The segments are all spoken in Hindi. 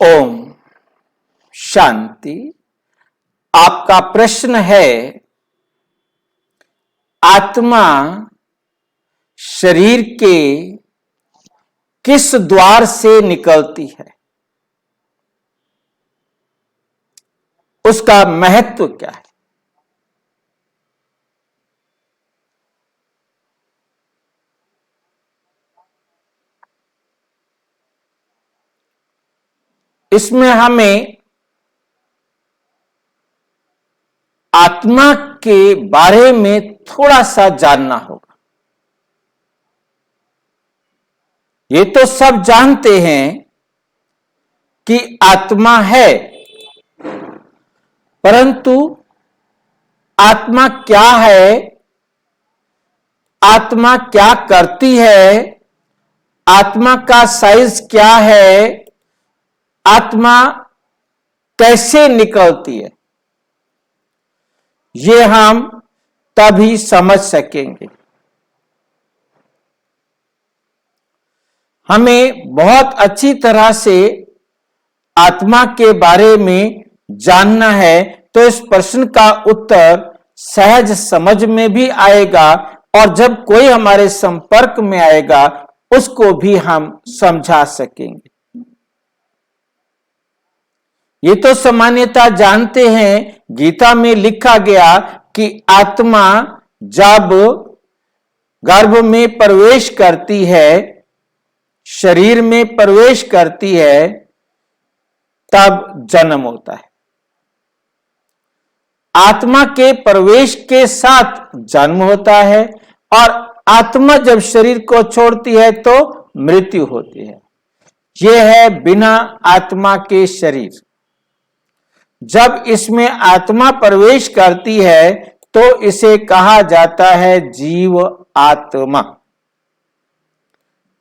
ओम शांति। आपका प्रश्न है, आत्मा शरीर के किस द्वार से निकलती है, उसका महत्व क्या है? इसमें हमें आत्मा के बारे में थोड़ा सा जानना होगा। ये तो सब जानते हैं कि आत्मा है, परंतु आत्मा क्या है, आत्मा क्या करती है, आत्मा का साइज क्या है, आत्मा कैसे निकलती है, ये हम तभी समझ सकेंगे। हमें बहुत अच्छी तरह से आत्मा के बारे में जानना है, तो इस प्रश्न का उत्तर सहज समझ में भी आएगा और जब कोई हमारे संपर्क में आएगा उसको भी हम समझा सकेंगे। ये तो सामान्यतः जानते हैं, गीता में लिखा गया कि आत्मा जब गर्भ में प्रवेश करती है, शरीर में प्रवेश करती है, तब जन्म होता है। आत्मा के प्रवेश के साथ जन्म होता है और आत्मा जब शरीर को छोड़ती है तो मृत्यु होती है। यह है बिना आत्मा के शरीर। जब इसमें आत्मा प्रवेश करती है तो इसे कहा जाता है जीव आत्मा,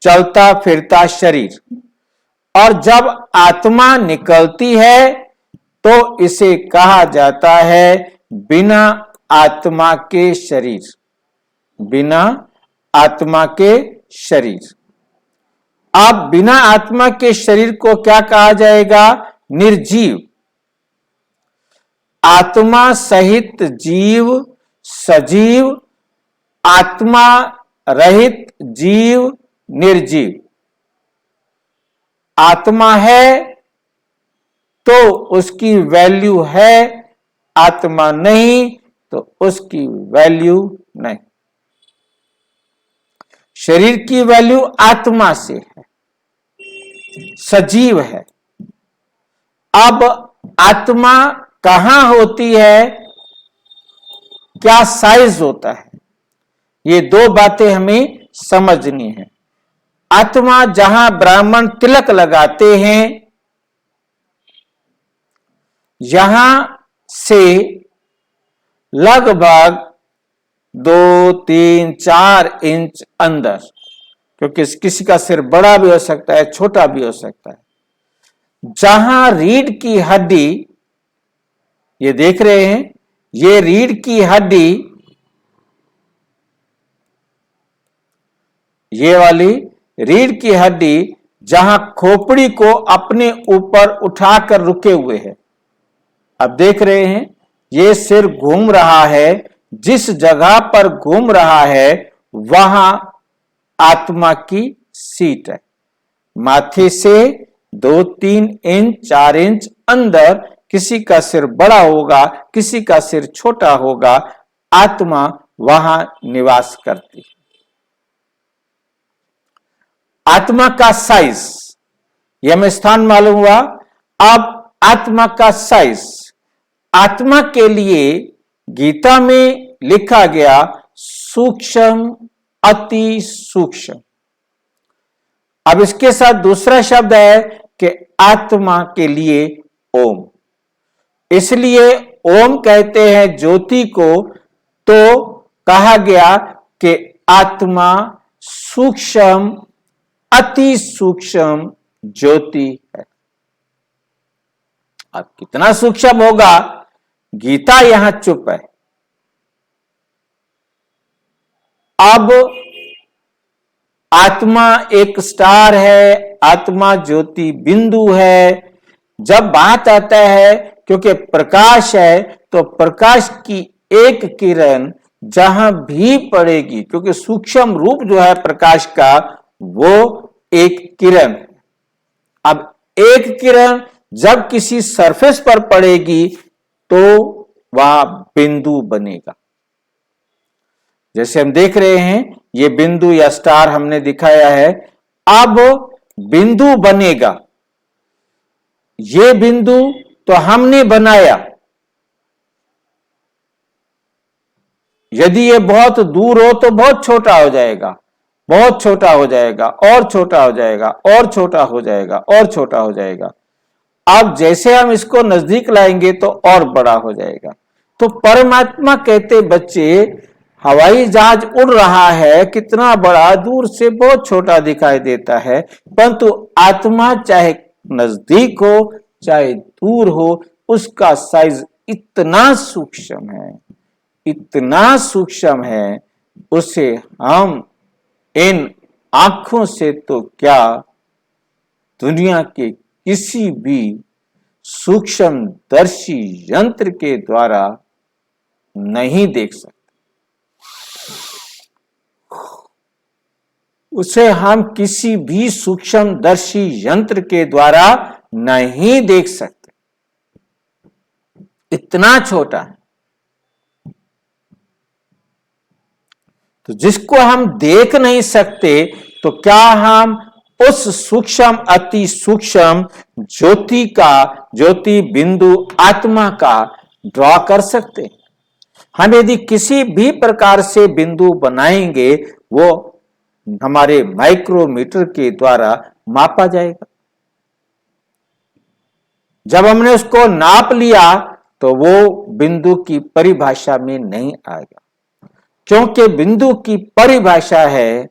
चलता फिरता शरीर। और जब आत्मा निकलती है तो इसे कहा जाता है बिना आत्मा के शरीर, बिना आत्मा के शरीर। अब बिना आत्मा के शरीर को क्या कहा जाएगा? निर्जीव। आत्मा सहित जीव सजीव, आत्मा रहित जीव निर्जीव। आत्मा है तो उसकी वैल्यू है, आत्मा नहीं तो उसकी वैल्यू नहीं। शरीर की वैल्यू आत्मा से है, सजीव है। अब आत्मा कहां होती है, क्या साइज होता है, ये दो बातें हमें समझनी है। आत्मा जहां ब्राह्मण तिलक लगाते हैं, यहां से लगभग 2, 3, 4 इंच अंदर, क्योंकि किसी का सिर बड़ा भी हो सकता है, छोटा भी हो सकता है। जहां रीढ़ की हड्डी, ये देख रहे हैं, ये रीढ़ की हड्डी, ये वाली रीढ़ की हड्डी जहां खोपड़ी को अपने ऊपर उठाकर रुके हुए है। अब देख रहे हैं, ये सिर घूम रहा है, जिस जगह पर घूम रहा है वहां आत्मा की सीट है। माथे से 2, 3 इंच 4 इंच अंदर, किसी का सिर बड़ा होगा, किसी का सिर छोटा होगा, आत्मा वहां निवास करती है। आत्मा का साइज, यह हमें स्थान मालूम हुआ। अब आत्मा का साइज, आत्मा के लिए गीता में लिखा गया सूक्ष्म, अति सूक्ष्म। अब इसके साथ दूसरा शब्द है कि आत्मा के लिए ओम। इसलिए ओम कहते हैं ज्योति को, तो कहा गया कि आत्मा सूक्ष्म, अति सूक्ष्म ज्योति है। अब कितना सूक्ष्म होगा, गीता यहां चुप है। अब आत्मा एक स्टार है, आत्मा ज्योति बिंदु है, जब बात आता है क्योंकि प्रकाश है, तो प्रकाश की एक किरण जहां भी पड़ेगी, क्योंकि सूक्ष्म रूप जो है प्रकाश का वो एक किरण। अब एक किरण जब किसी सरफेस पर पड़ेगी तो वह बिंदु बनेगा। जैसे हम देख रहे हैं ये बिंदु या स्टार हमने दिखाया है। अब बिंदु बनेगा, ये बिंदु तो हमने बनाया, यदि ये बहुत दूर हो तो बहुत छोटा हो जाएगा, बहुत छोटा हो जाएगा, और छोटा हो जाएगा, और छोटा हो जाएगा, और छोटा हो जाएगा। अब जैसे हम इसको नजदीक लाएंगे तो और बड़ा हो जाएगा। तो परमात्मा कहते बच्चे हवाई जहाज उड़ रहा है, कितना बड़ा, दूर से बहुत छोटा दिखाई देता है, परंतु आत्मा चाहे नजदीक हो चाहे दूर हो, उसका साइज इतना सूक्ष्म है, इतना सूक्ष्म है, उसे हम इन आंखों से तो क्या दुनिया के किसी भी सूक्ष्मदर्शी यंत्र के द्वारा नहीं देख सकते। उसे हम किसी भी सूक्ष्मदर्शी यंत्र के द्वारा नहीं देख सकते, इतना छोटा है। तो जिसको हम देख नहीं सकते, तो क्या हम उस सूक्ष्म अति सूक्ष्म ज्योति बिंदु आत्मा का ड्रॉ कर सकते हैं? हम यदि किसी भी प्रकार से बिंदु बनाएंगे, वो हमारे माइक्रोमीटर के द्वारा मापा जाएगा। जब हमने उसको नाप लिया तो वो बिंदु की परिभाषा में नहीं आएगा, क्योंकि बिंदु की परिभाषा है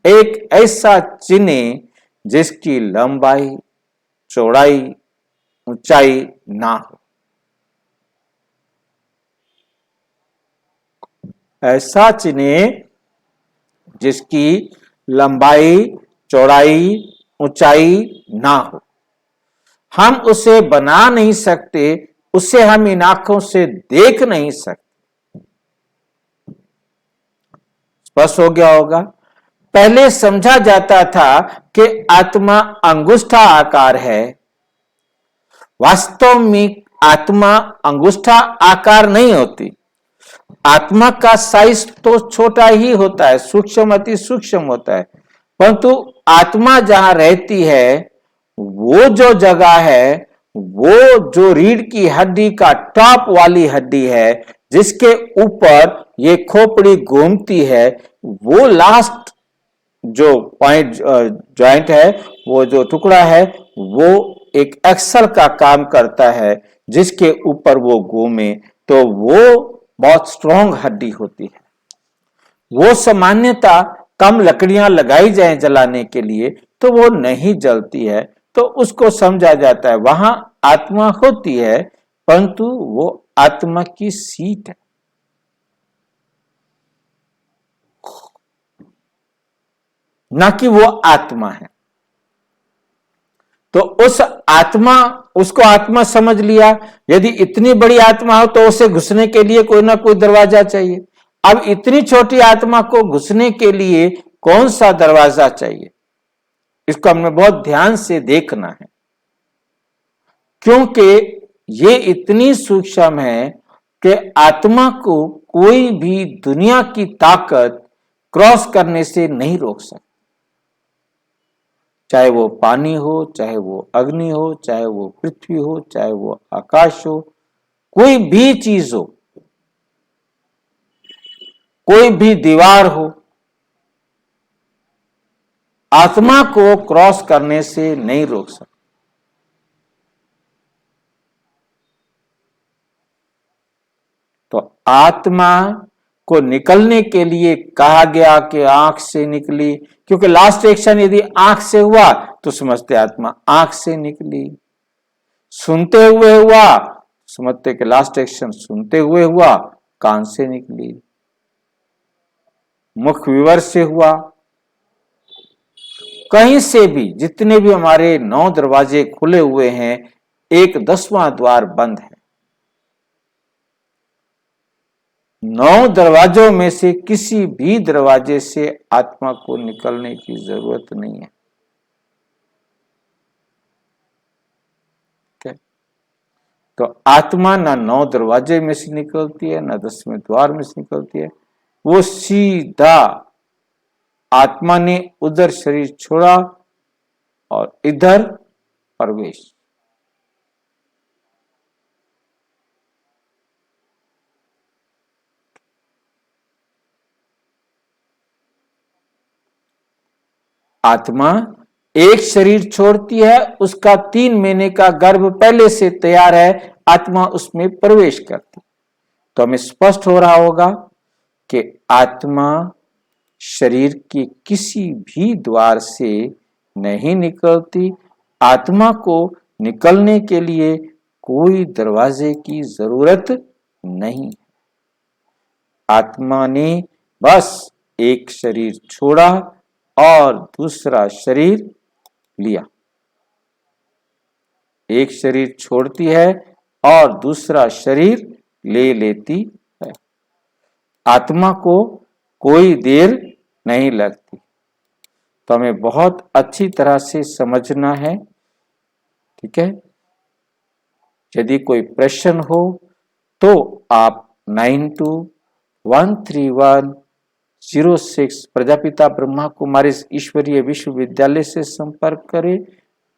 एक ऐसा चिन्ह जिसकी लंबाई चौड़ाई ऊंचाई ना हो। ऐसा चिन्ह जिसकी लंबाई चौड़ाई ऊंचाई ना हो, हम उसे बना नहीं सकते, उसे हम इन आंखों से देख नहीं सकते। स्पष्ट हो गया होगा। पहले समझा जाता था कि आत्मा अंगुष्ठा आकार है। वास्तव में आत्मा अंगुष्ठा आकार नहीं होती। आत्मा का साइज तो छोटा ही होता है, सूक्ष्म अति सूक्ष्म होता है, परंतु आत्मा जहां रहती है वो जो जगह है, वो जो रीढ़ की हड्डी का टॉप वाली हड्डी है, जिसके ऊपर ये खोपड़ी घूमती है, वो लास्ट जो पॉइंट जॉइंट है, वो जो टुकड़ा है, वो एक एक्सल का काम करता है, जिसके ऊपर वो घूमे तो वो बहुत स्ट्रॉन्ग हड्डी होती है। वो सामान्यता कम लकड़ियां लगाई जाए जलाने के लिए तो वो नहीं जलती है, तो उसको समझा जाता है वहां आत्मा होती है, परंतु वो आत्मा की सीट है, ना कि वो आत्मा है। तो उस आत्मा, उसको आत्मा समझ लिया। यदि इतनी बड़ी आत्मा हो तो उसे घुसने के लिए कोई ना कोई दरवाजा चाहिए। अब इतनी छोटी आत्मा को घुसने के लिए कौन सा दरवाजा चाहिए, इसको हमें बहुत ध्यान से देखना है, क्योंकि ये इतनी सूक्ष्म है कि आत्मा को कोई भी दुनिया की ताकत क्रॉस करने से नहीं रोक सकती। चाहे वो पानी हो, चाहे वो अग्नि हो, चाहे वो पृथ्वी हो, चाहे वो आकाश हो, कोई भी चीज हो, कोई भी दीवार हो, आत्मा को क्रॉस करने से नहीं रोक सकता। तो आत्मा को निकलने के लिए कहा गया कि आंख से निकली, क्योंकि लास्ट एक्शन यदि आंख से हुआ तो समझते आत्मा आंख से निकली। सुनते हुए हुआ, समझते कि लास्ट एक्शन सुनते हुए हुआ, कान से निकली। मुख विवर से हुआ, कहीं से भी, जितने भी हमारे 9 दरवाजे खुले हुए हैं, एक 10वां द्वार बंद है। 9 दरवाजों में से किसी भी दरवाजे से आत्मा को निकलने की जरूरत नहीं है। तो आत्मा ना 9 दरवाजे में से निकलती है, ना 10वें द्वार में से निकलती है। वो सीधा आत्मा ने उधर शरीर छोड़ा और इधर प्रवेश। आत्मा एक शरीर छोड़ती है, उसका 3 महीने का गर्भ पहले से तैयार है, आत्मा उसमें प्रवेश करती। तो हमें स्पष्ट हो रहा होगा कि आत्मा शरीर के किसी भी द्वार से नहीं निकलती। आत्मा को निकलने के लिए कोई दरवाजे की जरूरत नहीं। आत्मा ने बस एक शरीर छोड़ा और दूसरा शरीर लिया। एक शरीर छोड़ती है और दूसरा शरीर ले लेती है। आत्मा को कोई देर नहीं लगती। तो हमें बहुत अच्छी तरह से समझना है, ठीक है। यदि कोई प्रश्न हो तो आप 92131006 प्रजापिता ब्रह्मा कुमारी ईश्वरीय विश्वविद्यालय से संपर्क करें।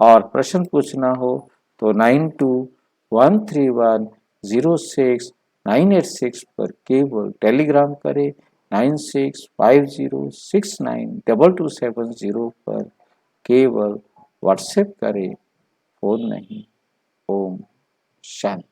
और प्रश्न पूछना हो तो 9213106986 पर केवल टेलीग्राम करें। 9650692270 पर केवल व्हाट्सएप करें, फोन नहीं। ओम शांति।